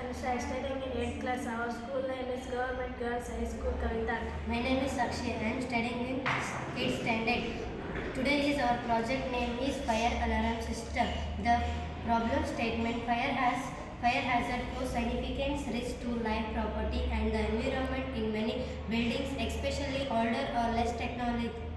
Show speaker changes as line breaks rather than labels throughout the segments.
Anusha, studying in 8th class. Our school name is Government Girls High School, Kavita.
My name is Sakshi. I am studying in 8th standard. Today is our project name is fire alarm system. The problem statement: fire hazard pose significant risk to life, property, and the environment in many buildings, especially older or less technological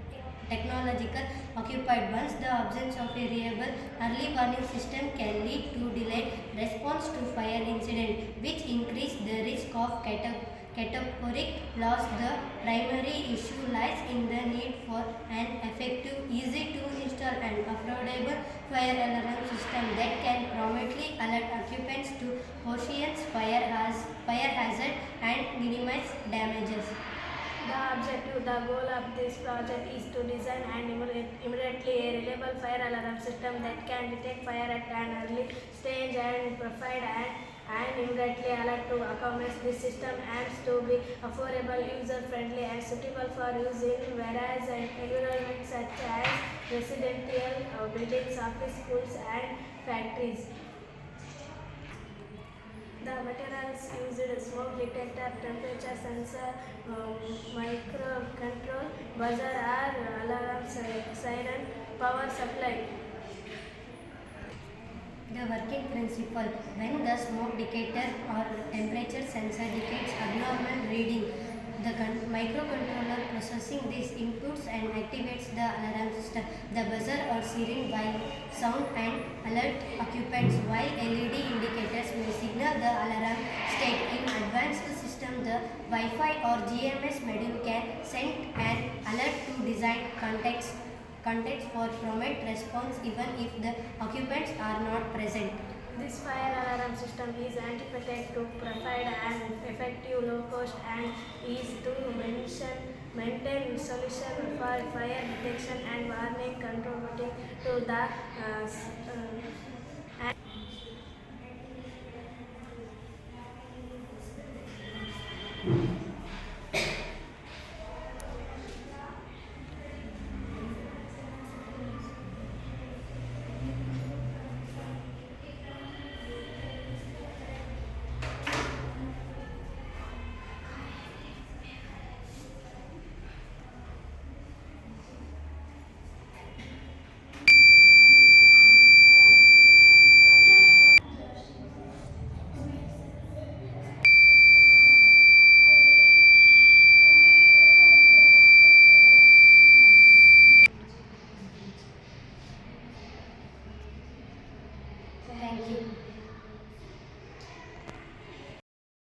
occupied. Once the absence of a reliable early warning system can lead to delayed response to fire incident, which increase the risk of categoric loss. The primary issue lies in the need for an effective, easy to install and affordable fire alarm system that can promptly alert occupants to potential fire hazard and minimize damages.
The goal of this project is to design and immediately a reliable fire alarm system that can detect fire at an early stage and provide and immediately alert to occupants. This system aims to be affordable, user-friendly, and suitable for use in various environments such as residential buildings, office, schools, and factories. The materials used: smoke detector, temperature sensor, microcontrol, buzzer or alarm siren, power supply.
The working principle: when the smoke detector or temperature sensor detects abnormal reading, the microcontroller processing these inputs and activates the alarm system. The buzzer or siren will sound and alert occupants, while LED indicators may signal the alarm state. In advanced system, the Wi-Fi or GMS module can send an alert to desired contacts for prompt response even if the occupants are not present.
This fire alarm system is anticipated to provide an effective, low-cost and easy-to-maintain solution for fire detection and warning, contributing to the